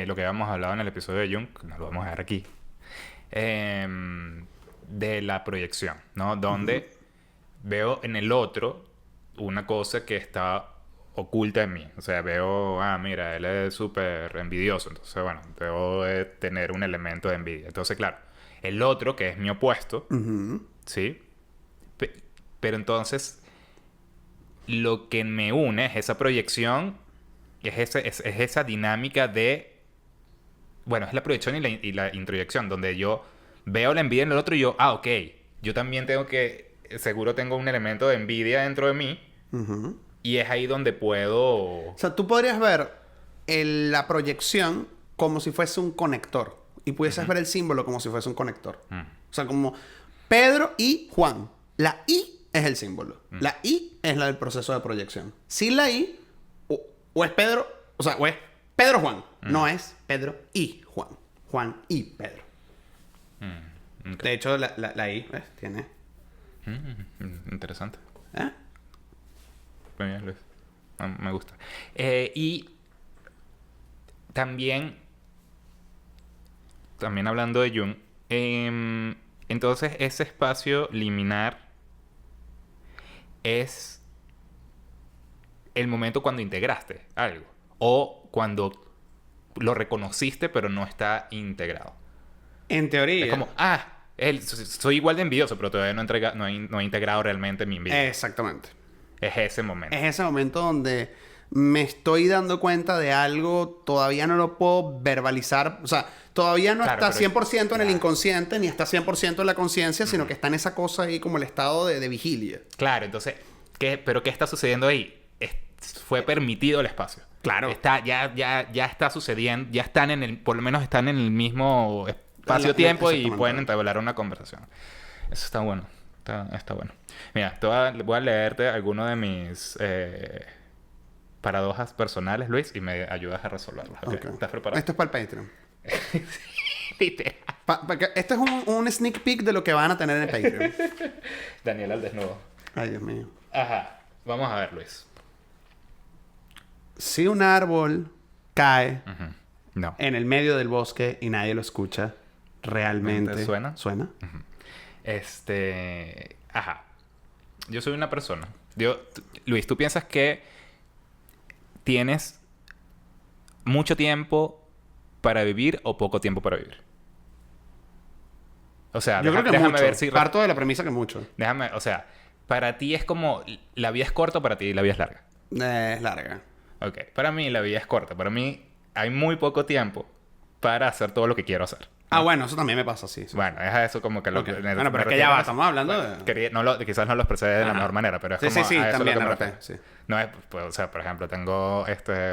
lo que habíamos hablado en el episodio de Jung, que nos lo vamos a dejar aquí, de la proyección, ¿no? Donde veo en el otro una cosa que está oculta en mí. O sea, veo, mira, él es súper envidioso, entonces, bueno, debo tener un elemento de envidia. Entonces, claro, el otro, que es mi opuesto, ¿sí? Pero entonces, lo que me une es esa proyección, es esa dinámica de... Bueno, es la proyección y la introyección, donde yo veo la envidia en el otro y yo, ok, yo también seguro tengo un elemento de envidia dentro de mí. Y es ahí donde puedo... O sea, tú podrías ver la proyección como si fuese un conector. Y pudieses ver el símbolo como si fuese un conector. O sea, como Pedro y Juan. La I es el símbolo. La I es la del proceso de proyección. Sin la I, o es Pedro... O sea, o es Pedro Juan. No es Pedro y Juan. Juan y Pedro. Okay. De hecho, la I, ¿ves? Tiene... Interesante. ¿Eh? Muy bien, Luis. Me gusta. Y también hablando de Jung, entonces ese espacio liminar es el momento cuando integraste algo o cuando lo reconociste pero no está integrado. En teoría. Es como, soy igual de envidioso, pero todavía no he integrado realmente mi envidia. Exactamente. Es ese momento. Es ese momento donde me estoy dando cuenta de algo, todavía no lo puedo verbalizar. O sea, todavía no está 100% en el inconsciente, ni está 100% en la conciencia, sino que está en esa cosa ahí como el estado de vigilia. Claro, entonces, ¿pero qué está sucediendo ahí? Fue permitido el espacio. Claro. Ya está sucediendo, ya están por lo menos están en el mismo espacio-tiempo y pueden entablar una conversación. Eso está bueno. Está bueno. Mira, voy a leerte algunos de paradojas personales, Luis, y me ayudas a resolverlas. ¿Okay? ¿Estás preparado? Esto es para el Patreon. Literal. Esto es un sneak peek de lo que van a tener en el Patreon. Daniel al desnudo. Ay, Dios mío. Ajá. Vamos a ver, Luis. Si un árbol cae no. en el medio del bosque y nadie lo escucha, ¿realmente suena? ¿Suena? Ajá. Yo soy una persona. Luis, ¿tú piensas que tienes mucho tiempo para vivir o poco tiempo para vivir? O sea, yo creo que déjame mucho. ver si... Parto de la premisa que mucho. Déjame, o sea, para ti es como... ¿La vida es corta o para ti la vida es larga? Es larga. Ok. Para mí la vida es corta. Para mí hay muy poco tiempo para hacer todo lo que quiero hacer. Ah, bueno, eso también me pasa, sí. Bueno, es a eso como que lo okay. que... Bueno, pero es que ya va, estamos hablando de... quizás no lo expresé de la mejor manera, pero es como... Sí, a eso también, lo que me refiero. sí. No es... Pues, o sea, por ejemplo, tengo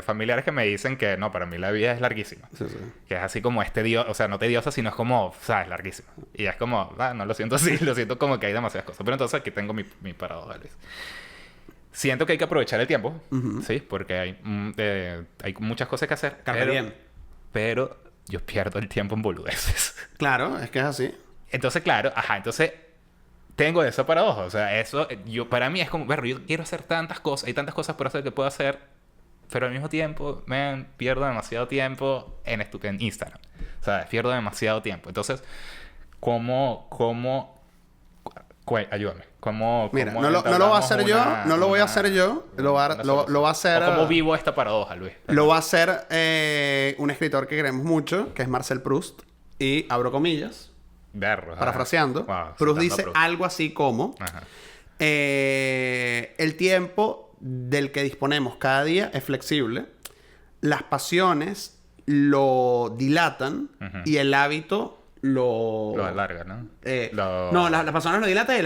familiares que me dicen que no, para mí la vida es larguísima. Sí. Que es así como o sea, no tediosa, sino es como... ¿Sabes? Larguísima. Y es como... no lo siento así. Lo siento como que hay demasiadas cosas. Pero entonces aquí tengo mi paradoja, Luis. Siento que hay que aprovechar el tiempo. Sí, porque hay muchas cosas que hacer. Pero yo pierdo el tiempo en boludeces. Claro, es que es así. Entonces, claro, entonces tengo esa paradoja. O sea, eso, para mí es como, yo quiero hacer tantas cosas, hay tantas cosas por hacer que puedo hacer, pero al mismo tiempo, pierdo demasiado tiempo en Instagram. O sea, pierdo demasiado tiempo. Entonces, ayúdame. Mira, no lo voy a hacer yo, no lo voy a hacer yo, lo va a hacer... ¿Cómo vivo esta paradoja, Luis? Lo va a hacer un escritor que queremos mucho, que es Marcel Proust, y abro comillas, parafraseando, Proust dice algo así como, el tiempo del que disponemos cada día es flexible, las pasiones lo dilatan y el hábito lo alarga, ¿no? No, las personas lo dilatan y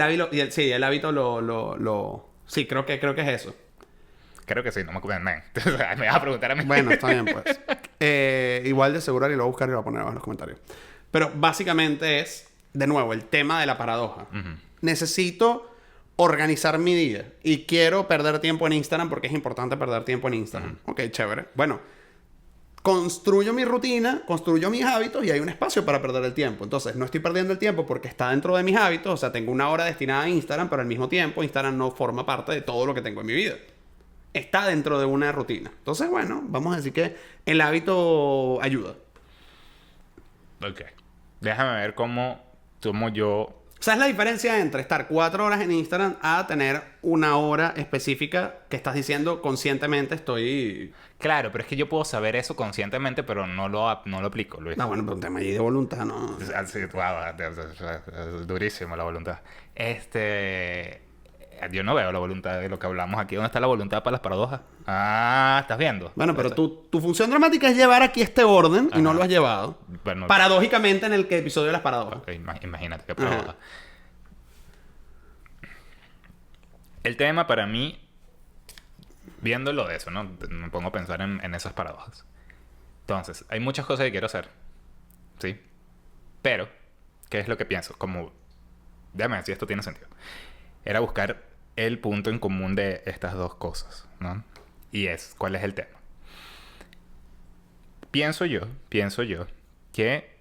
el hábito lo... Sí, creo que es eso. Creo que sí, no me acuerdo. Me vas a preguntar a mí. Bueno, está bien, pues. Igual de seguro que lo voy a buscar y lo voy a poner abajo en los comentarios. Pero básicamente es, de nuevo, el tema de la paradoja. Necesito organizar mi día y quiero perder tiempo en Instagram porque es importante perder tiempo en Instagram. Ok, chévere. Bueno, construyo mi rutina, construyo mis hábitos y hay un espacio para perder el tiempo. Entonces, no estoy perdiendo el tiempo porque está dentro de mis hábitos. O sea, tengo una hora destinada a Instagram, pero al mismo tiempo Instagram no forma parte de todo lo que tengo en mi vida. Está dentro de una rutina. Entonces, bueno, vamos a decir que el hábito ayuda. Ok. Déjame ver cómo tomo yo... ¿Sabes la diferencia entre estar 4 horas en Instagram a tener una hora específica que estás diciendo conscientemente estoy... Claro, pero es que yo puedo saber eso conscientemente, pero no lo aplico, Luis. No, bueno, pero un tema ahí de voluntad, ¿no? Sí, es durísimo la voluntad. Yo no veo la voluntad de lo que hablamos aquí. ¿Dónde está la voluntad para las paradojas? ¿Estás viendo? Bueno, pero tu función dramática es llevar aquí este orden y no lo has llevado. Bueno, paradójicamente en el episodio de las paradojas. Okay, imagínate qué paradoja. El tema para mí, viéndolo de eso, ¿no? Me pongo a pensar en esas paradojas. Entonces, hay muchas cosas que quiero hacer. ¿Sí? Pero, ¿qué es lo que pienso? Como, déjame ver si esto tiene sentido. Era buscar el punto en común de estas dos cosas, ¿no? Y ¿cuál es el tema? Pienso yo que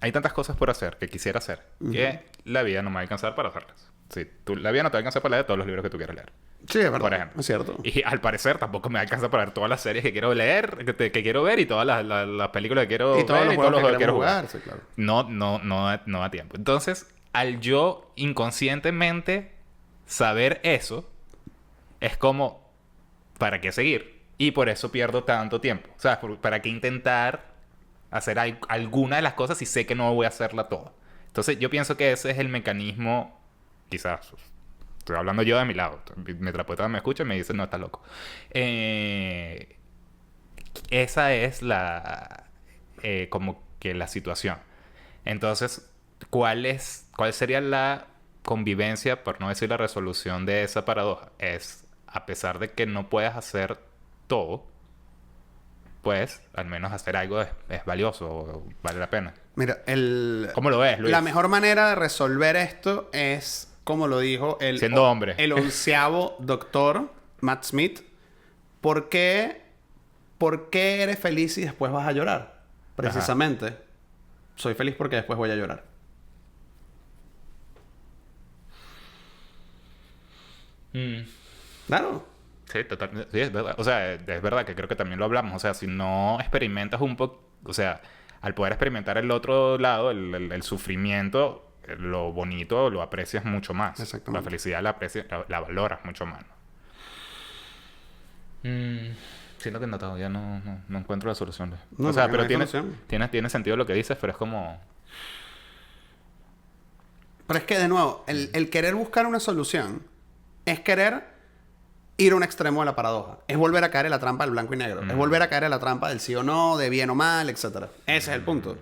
hay tantas cosas por hacer que quisiera hacer que la vida no me va a alcanzar para hacerlas. Sí, la vida no te va a alcanzar para leer todos los libros que tú quieras leer. Sí, es verdad. Por ejemplo. Es cierto. Y al parecer tampoco me alcanza para ver todas las series que quiero leer, que quiero ver y todas las películas que quiero ver y todos los juegos que quiero jugar. Sí, claro. No da tiempo. Entonces, al yo inconscientemente saber eso, es como, ¿para qué seguir? Y por eso pierdo tanto tiempo. O sea, ¿para qué intentar hacer alguna de las cosas si sé que no voy a hacerla toda? Entonces, yo pienso que ese es el mecanismo, quizás... Estoy hablando yo de mi lado. Mi terapeuta me escucha y me dice, no, estás loco. Esa es como que la situación. Entonces, ¿cuál sería la convivencia, por no decir la resolución de esa paradoja? Es, a pesar de que no puedas hacer todo, pues, al menos hacer algo es valioso o vale la pena. Mira, ¿cómo lo ves, Luis? La mejor manera de resolver esto es... como lo dijo siendo hombre. El 11º doctor Matt Smith, ¿por qué eres feliz y después vas a llorar? Precisamente. Ajá. Soy feliz porque después voy a llorar. Claro. Sí, totalmente. Sí, es verdad. O sea, es verdad que creo que también lo hablamos. O sea, si no experimentas un poco... O sea, al poder experimentar el otro lado, el sufrimiento, lo bonito lo aprecias mucho más. Exactamente. La felicidad la valoras mucho más. Siento que todavía no encuentro la solución. No, o sea, pero no tiene sentido lo que dices, pero es como... Pero es que, de nuevo, el querer buscar una solución es querer ir a un extremo de la paradoja. Es volver a caer en la trampa del blanco y negro. Es volver a caer en la trampa del sí o no, de bien o mal, etc. Ese es el punto.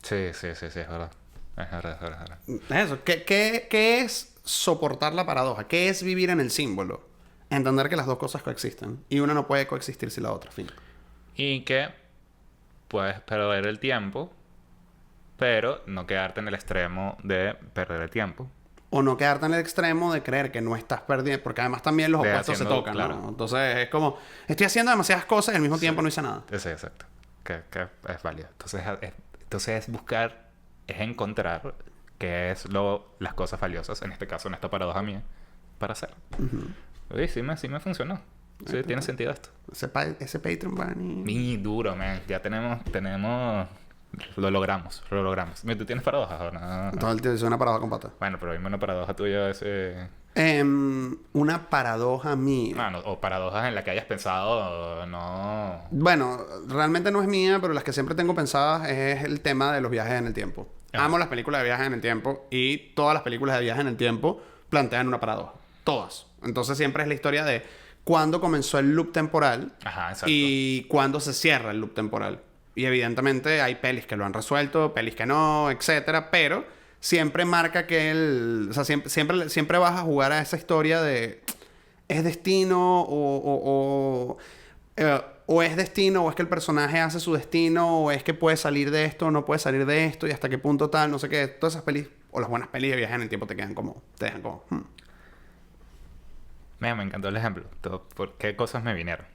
Sí, es verdad. Es verdad. Eso. ¿Qué es soportar la paradoja? ¿Qué es vivir en el símbolo? Entender que las dos cosas coexisten. Y una no puede coexistir sin la otra. Fin. Y que puedes perder el tiempo, pero no quedarte en el extremo de perder el tiempo. O no quedarte en el extremo de creer que no estás perdiendo. Porque además también los opuestos se tocan, claro. ¿No? Entonces es como... Estoy haciendo demasiadas cosas y al mismo tiempo no hice nada. Sí, exacto. Que es válido. Entonces es buscar... Es encontrar qué es las cosas valiosas. En este caso, en esta paradoja mía. Para hacer. Oye, sí me funcionó. Sí, tiene sentido esto. Ese Patreon va ni duro, man. Ya tenemos... Lo logramos. ¿Tú tienes paradojas o no? Todo el tiempo es una paradoja con patas. Bueno, pero dime una paradoja tuya una paradoja mía. O paradojas en las que hayas pensado no... Bueno, realmente no es mía, pero las que siempre tengo pensadas es el tema de los viajes en el tiempo. Amo las películas de viajes en el tiempo y todas las películas de viajes en el tiempo plantean una paradoja. Todas. Entonces siempre es la historia de cuándo comenzó el loop temporal. Ajá, exacto. Y cuándo se cierra el loop temporal. Y evidentemente hay pelis que lo han resuelto, pelis que no, etcétera, pero siempre marca que o sea, siempre vas a jugar a esa historia de ¿es destino o es destino o es que el personaje hace su destino o es que puede salir de esto o no puede salir de esto y hasta qué punto tal, no sé qué. Todas esas pelis o las buenas pelis de viaje en el tiempo te dejan como Me encantó el ejemplo. ¿Por qué cosas me vinieron?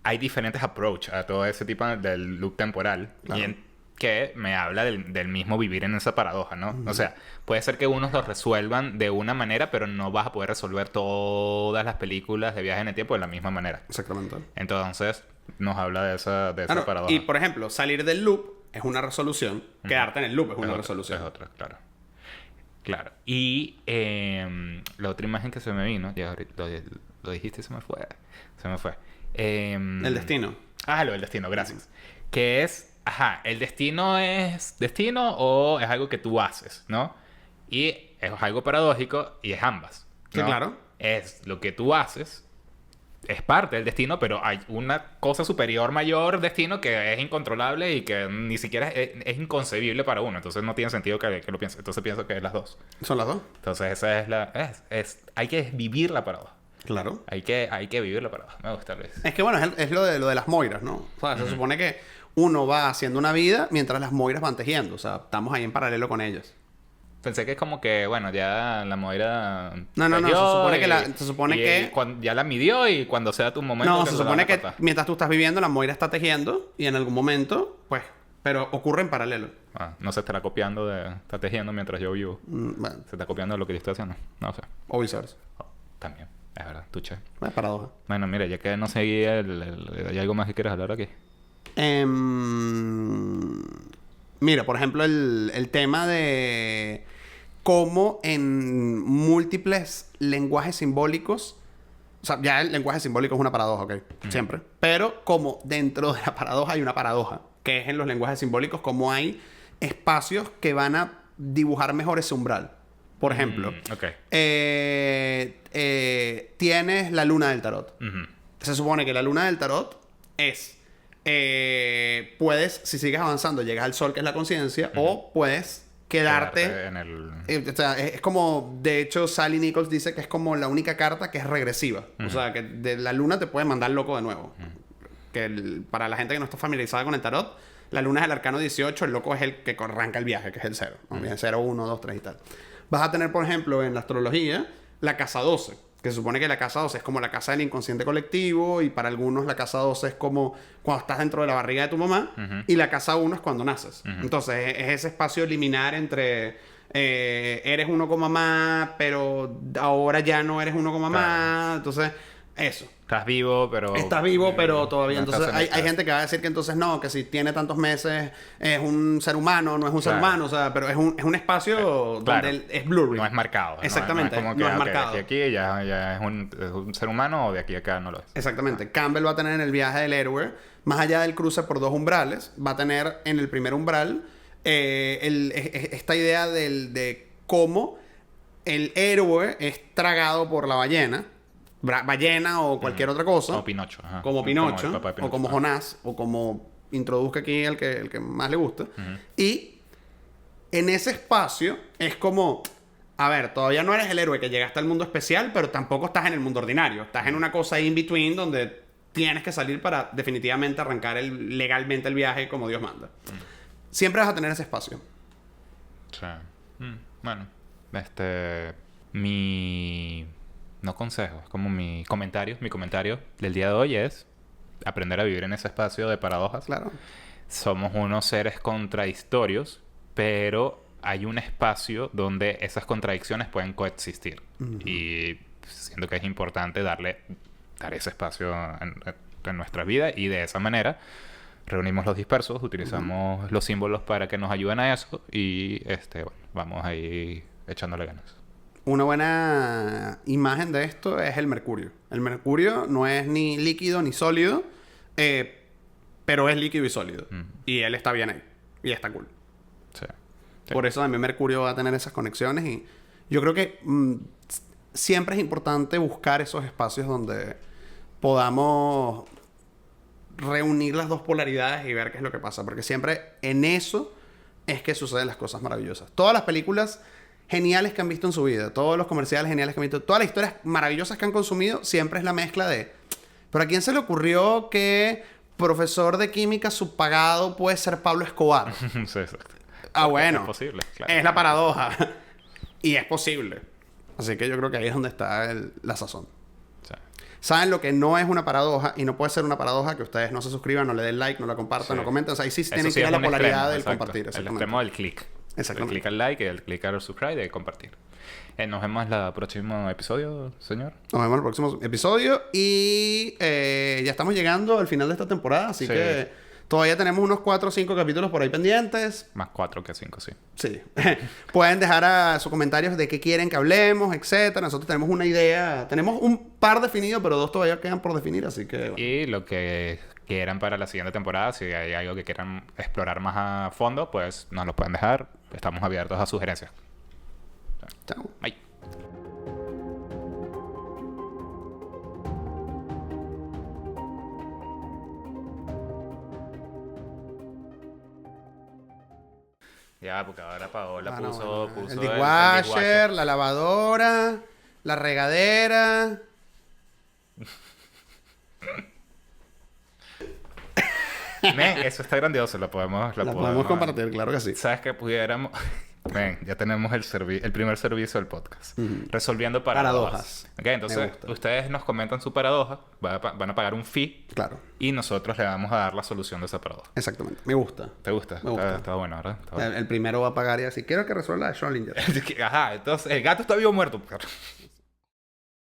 Hay diferentes approaches a todo ese tipo del loop temporal. Claro. Y que me habla del mismo vivir en esa paradoja, ¿no? O sea, puede ser que unos lo resuelvan de una manera, pero no vas a poder resolver todas las películas de viaje en el tiempo de la misma manera. Exactamente. Entonces, nos habla de esa paradoja. Y, por ejemplo, salir del loop es una resolución. Quedarte en el loop es una resolución. Es otra, claro. Y la otra imagen que se me vino, ya lo dijiste y se me fue. El destino. Lo del destino, gracias. Que es... ¿el destino es destino o es algo que tú haces, no? Y es algo paradójico y es ambas, ¿no? Sí, claro. Es lo que tú haces, es parte del destino, pero hay una cosa superior, mayor destino que es incontrolable y que ni siquiera es inconcebible para uno. Entonces no tiene sentido que lo piense. Entonces pienso que es las dos. ¿Son las dos? Entonces esa es hay que vivir la paradoja. Claro. Hay que vivir la paradoja. Me gusta, Luis. Es que bueno, es lo de las moiras, ¿no? O sea, se supone que uno va haciendo una vida mientras las moiras van tejiendo. O sea, estamos ahí en paralelo con ellas. Pensé que es como que, bueno, ya la moira... No. Se supone que... ya la midió y cuando sea tu momento... No, se supone que mientras tú estás viviendo, la moira está tejiendo y en algún momento, pues... Pero ocurre en paralelo. No se estará copiando está tejiendo mientras yo vivo. Bueno. Se está copiando de lo que yo estoy haciendo. No sé. O viceversa. También. Es verdad. Tuche. Es paradoja. Bueno, mira, ya que no seguí ¿hay algo más que quieras hablar aquí? Mira, por ejemplo, el tema de cómo en múltiples lenguajes simbólicos, o sea, ya el lenguaje simbólico es una paradoja, ¿ok? Siempre. Pero como dentro de la paradoja hay una paradoja, que es en los lenguajes simbólicos como hay espacios que van a dibujar mejor ese umbral. Por ejemplo, tienes la luna del tarot. Se supone que la luna del tarot es... puedes, si sigues avanzando, llegas al sol, que es la conciencia, o puedes quedarte en el... o sea, es como... De hecho, Sally Nichols dice que es como la única carta que es regresiva. O sea, que de la luna te puede mandar loco de nuevo. Que para la gente que no está familiarizada con el tarot, la luna es el arcano 18, el loco es el que arranca el viaje, que es el 0. ¿No? 0, 1, 2, 3 y tal. Vas a tener, por ejemplo, en la astrología, la casa 12, Que se supone que la casa 12 es como la casa del inconsciente colectivo y para algunos la casa 12 es como cuando estás dentro de la barriga de tu mamá y la casa 1 es cuando naces. Entonces es ese espacio liminar entre eres uno con mamá, pero ahora ya no eres uno con mamá. Entonces, eso. Estás vivo, pero todavía. No Entonces hay gente que va a decir que entonces no, que si tiene tantos meses es un ser humano, no es un ser humano, o sea, pero es un espacio donde es blurry. No es marcado. Exactamente, no es marcado. De aquí a aquí ya es un ser humano o de aquí a acá no lo es. Exactamente. Campbell va a tener en el viaje del héroe, más allá del cruce por 2 umbrales, va a tener en el primer umbral esta idea de cómo el héroe es tragado por la ballena o cualquier otra cosa. Como Pinocho. Ajá. Como Pinocho. O como Jonás. O como introduzca aquí el que más le gusta. Y en ese espacio es como... A ver, todavía no eres el héroe que llegaste al mundo especial, pero tampoco estás en el mundo ordinario. Estás en una cosa in between donde tienes que salir para definitivamente arrancar legalmente el viaje como Dios manda. Siempre vas a tener ese espacio. Sí. Bueno, no consejo, es como mi comentario del día de hoy es aprender a vivir en ese espacio de paradojas. Claro. Somos unos seres contradictorios, pero hay un espacio donde esas contradicciones pueden coexistir. Y siento que es importante dar ese espacio en nuestra vida y de esa manera reunimos los dispersos, utilizamos los símbolos para que nos ayuden a eso y vamos ahí echándole ganas. Una buena imagen de esto es el mercurio. El mercurio no es ni líquido ni sólido, pero es líquido y sólido. Y él está bien ahí. Y está cool. Sí. Por eso también Mercurio va a tener esas conexiones. Y yo creo que siempre es importante buscar esos espacios donde podamos reunir las dos polaridades y ver qué es lo que pasa. Porque siempre en eso es que suceden las cosas maravillosas. Todas las películas geniales que han visto en su vida, todos los comerciales geniales que han visto, todas las historias maravillosas que han consumido, siempre es la mezcla de... ¿Pero a quién se le ocurrió que profesor de química subpagado puede ser Pablo Escobar? Sí, exacto. Bueno. Es posible, claro. Es la paradoja. Y es posible. Así que yo creo que ahí es donde está la sazón. Sí. ¿Saben lo que no es una paradoja? Y no puede ser una paradoja que ustedes no se suscriban, no le den like, no la compartan, no comenten. O sea, ahí sí tienen que ir a la polaridad del compartir. El extremo del click. Exactamente. El click al like y el click al subscribe y el compartir. Nos vemos en el próximo episodio, señor. Nos vemos en el próximo episodio. Y ya estamos llegando al final de esta temporada. Así que todavía tenemos unos 4 o 5 capítulos por ahí pendientes. Más 4 que 5, sí. Sí. Pueden dejar sus comentarios de qué quieren que hablemos, etcétera. Nosotros tenemos una idea. Tenemos un par definido, pero 2 todavía quedan por definir. Así que... Bueno. Y lo que quieran para la siguiente temporada, si hay algo que quieran explorar más a fondo, pues nos lo pueden dejar. Estamos abiertos a sugerencias. Chao. Bye. Ya, porque ahora Paola puso el dishwasher, la lavadora, la regadera. Men, eso está grandioso, lo podemos compartir, claro que sí. ¿Sabes qué pudiéramos? Men, ya tenemos el primer servicio del podcast. Resolviendo paradojas. Ok, entonces ustedes nos comentan su paradoja, van a pagar un fee. Claro. Y nosotros le vamos a dar la solución de esa paradoja. Exactamente. Me gusta. ¿Te gusta? Me gusta. Está bueno, ¿verdad? Está bueno. El primero va a pagar y así. Quiero que resuelva la de Schrödinger. Ajá, entonces el gato está vivo o muerto.